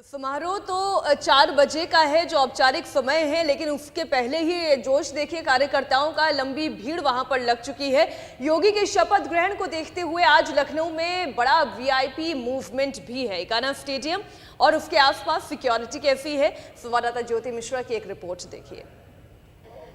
समारोह तो 4 बजे का है जो औपचारिक समय है, लेकिन उसके पहले ही जोश देखिए कार्यकर्ताओं का, लंबी भीड़ वहां पर लग चुकी है। योगी के शपथ ग्रहण को देखते हुए आज लखनऊ में बड़ा वीआईपी मूवमेंट भी है। इकाना स्टेडियम और उसके आसपास सिक्योरिटी कैसी है, संवाददाता ज्योति मिश्रा की एक रिपोर्ट देखिए।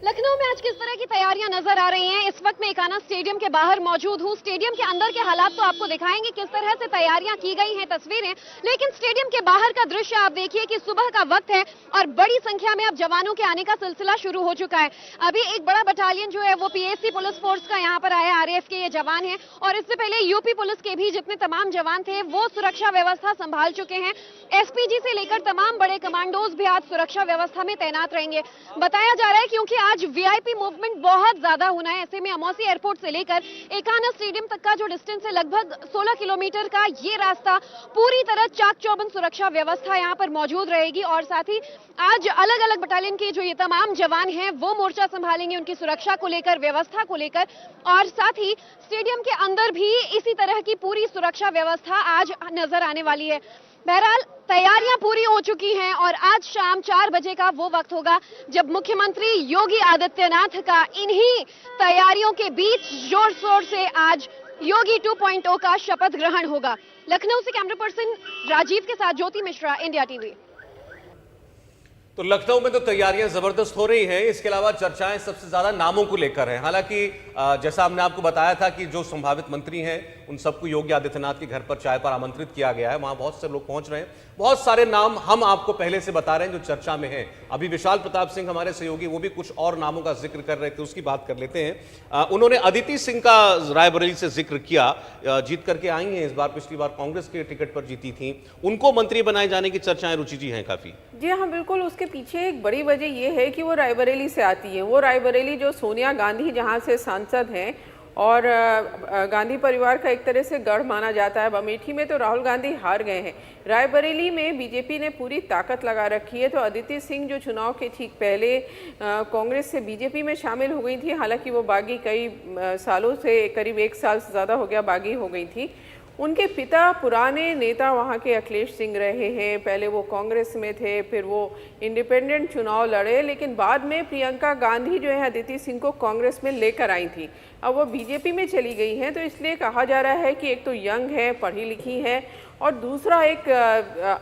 लखनऊ में आज किस तरह की तैयारियां नजर आ रही हैं। इस वक्त मैं इकाना स्टेडियम के बाहर मौजूद हूं। स्टेडियम के अंदर के हालात तो आपको दिखाएंगे किस तरह से तैयारियां की गई हैं, तस्वीरें, लेकिन स्टेडियम के बाहर का दृश्य आप देखिए कि सुबह का वक्त है और बड़ी संख्या में अब जवानों के आने का सिलसिला शुरू हो चुका है। अभी एक बड़ा बटालियन जो है वो पीएसी पुलिस फोर्स का यहाँ पर आया, आरएएफ के ये जवान है और इससे पहले यूपी पुलिस के भी जितने तमाम जवान थे वो सुरक्षा व्यवस्था संभाल चुके हैं। एसपीजी से लेकर तमाम बड़े कमांडोज भी आज सुरक्षा व्यवस्था में तैनात रहेंगे। बताया जा रहा है क्योंकि आज वीआईपी मूवमेंट बहुत ज्यादा होना है। ऐसे में अमौसी एयरपोर्ट से लेकर इकाना स्टेडियम तक का जो डिस्टेंस है लगभग 16 किलोमीटर का, ये रास्ता पूरी तरह चाक चौबंद सुरक्षा व्यवस्था यहाँ पर मौजूद रहेगी और साथ ही आज अलग अलग बटालियन के जो ये तमाम जवान हैं वो मोर्चा संभालेंगे उनकी सुरक्षा को लेकर, व्यवस्था को लेकर, और साथ ही स्टेडियम के अंदर भी इसी तरह की पूरी सुरक्षा व्यवस्था आज नजर आने वाली है। बहरहाल तैयारियां पूरी हो चुकी हैं और आज शाम 4 बजे का वो वक्त होगा जब मुख्यमंत्री योगी आदित्यनाथ का इन्हीं तैयारियों के बीच जोर शोर से आज योगी 2.0 का शपथ ग्रहण होगा। लखनऊ से कैमरा पर्सन राजीव के साथ ज्योति मिश्रा, इंडिया टीवी। तो लखनऊ में तो तैयारियां जबरदस्त हो रही हैं। इसके अलावा चर्चाएं सबसे ज्यादा नामों को लेकर हैं। हालांकि जैसा हमने आपको बताया था कि जो संभावित मंत्री हैं उन सबको योगी आदित्यनाथ के घर पर चाय पर आमंत्रित किया गया है। वहां बहुत से लोग पहुंच रहे हैं। बहुत सारे नाम हम आपको पहले से बता रहे हैं जो चर्चा में हैं। अभी विशाल प्रताप सिंह हमारे सहयोगी वो भी कुछ और नामों का जिक्र कर रहे थे, उसकी बात कर लेते हैं। उन्होंने अदिति सिंह का रायबरेली से जिक्र किया, जीत करके आई हैं इस बार, पिछली बार कांग्रेस के टिकट पर जीती थी। उनको मंत्री बनाए जाने की चर्चाएं रुचि जी हैं काफी। जी हाँ, बिल्कुल। उसके पीछे एक बड़ी वजह यह है कि वो रायबरेली से आती है। वो रायबरेली जो सोनिया गांधी जहाँ से सांसद हैं और गांधी परिवार का एक तरह से गढ़ माना जाता है। अमेठी में तो राहुल गांधी हार गए हैं, रायबरेली में बीजेपी ने पूरी ताकत लगा रखी है। तो अदिति सिंह जो चुनाव के ठीक पहले कांग्रेस से बीजेपी में शामिल हो गई थी, हालांकि वो बागी कई सालों से, करीब 1 साल से ज़्यादा हो गया बागी हो गई थी। उनके पिता पुराने नेता वहाँ के अखिलेश सिंह रहे हैं। पहले वो कांग्रेस में थे, फिर वो इंडिपेंडेंट चुनाव लड़े, लेकिन बाद में प्रियंका गांधी जो है अदिति सिंह को कांग्रेस में लेकर आई थी। अब वो बीजेपी में चली गई हैं, तो इसलिए कहा जा रहा है कि एक तो यंग है, पढ़ी लिखी है, और दूसरा एक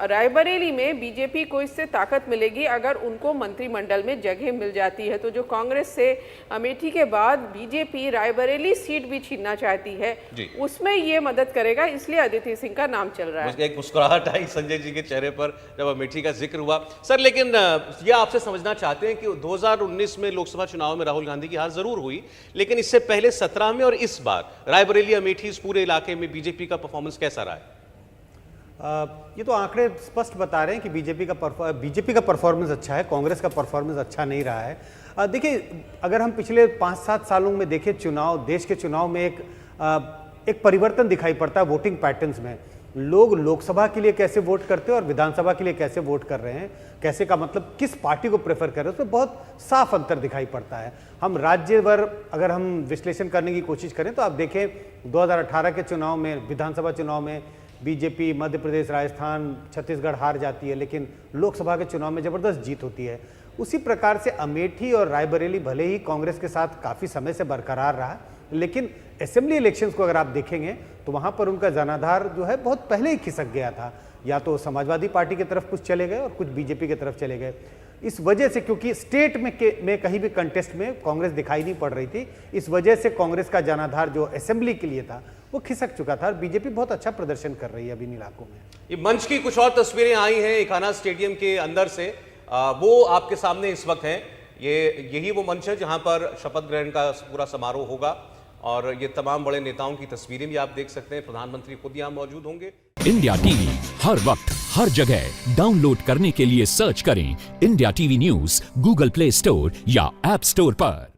रायबरेली में बीजेपी को इससे ताकत मिलेगी अगर उनको मंत्रिमंडल में जगह मिल जाती है। तो जो कांग्रेस से अमेठी के बाद बीजेपी रायबरेली सीट भी छीनना चाहती है, उसमें ये मदद करेगा, इसलिए अदिति सिंह का नाम चल रहा है। एक मुस्कुराहट आई संजय जी के चेहरे पर जब अमेठी का जिक्र हुआ। सर, लेकिन ये आपसे समझना चाहते हैं कि 2019 में लोकसभा चुनाव में राहुल गांधी की हार जरूर हुई, लेकिन इससे पहले 17 में और इस बार रायबरेली, अमेठी, इस पूरे इलाके में बीजेपी का परफॉर्मेंस कैसा रहा है? ये तो आंकड़े स्पष्ट बता रहे हैं कि बीजेपी का परफॉर्मेंस अच्छा है, कांग्रेस का परफॉर्मेंस अच्छा नहीं रहा है। देखिए, अगर हम पिछले 5-7 सालों में देखें चुनाव, देश के चुनाव में एक परिवर्तन दिखाई पड़ता है वोटिंग पैटर्न्स में। लोग लोकसभा के लिए कैसे वोट करते हैं और विधानसभा के लिए कैसे वोट कर रहे हैं, कैसे का मतलब किस पार्टी को प्रेफर कर रहे हैं, उसमें बहुत साफ अंतर दिखाई पड़ता है। हम राज्यभर अगर हम विश्लेषण करने की कोशिश करें तो आप देखें 2018 के चुनाव में, विधानसभा चुनाव में बीजेपी मध्य प्रदेश, राजस्थान, छत्तीसगढ़ हार जाती है, लेकिन लोकसभा के चुनाव में जबरदस्त जीत होती है। उसी प्रकार से अमेठी और रायबरेली भले ही कांग्रेस के साथ काफ़ी समय से बरकरार रहा, लेकिन असेंबली इलेक्शंस को अगर आप देखेंगे तो वहाँ पर उनका जनाधार जो है बहुत पहले ही खिसक गया था। या तो समाजवादी पार्टी की तरफ कुछ चले गए और कुछ बीजेपी की तरफ चले गए। इस वजह से, क्योंकि स्टेट में कहीं भी कंटेस्ट में कांग्रेस दिखाई नहीं पड़ रही थी, इस वजह से कांग्रेस का जनाधार जो असेंबली के लिए था वो खिसक चुका था और बीजेपी बहुत अच्छा प्रदर्शन कर रही है अभी इन इलाकों में। ये मंच की कुछ और तस्वीरें आई हैं इकाना स्टेडियम के अंदर से, वो आपके सामने इस वक्त हैं। यही वो मंच है जहां पर शपथ ग्रहण का पूरा समारोह होगा और ये तमाम बड़े नेताओं की तस्वीरें भी आप देख सकते हैं। प्रधानमंत्री खुद यहां मौजूद होंगे। इंडिया टीवी हर वक्त हर जगह डाउनलोड करने के लिए सर्च करें India TV news Google play store या ऐप स्टोर पर।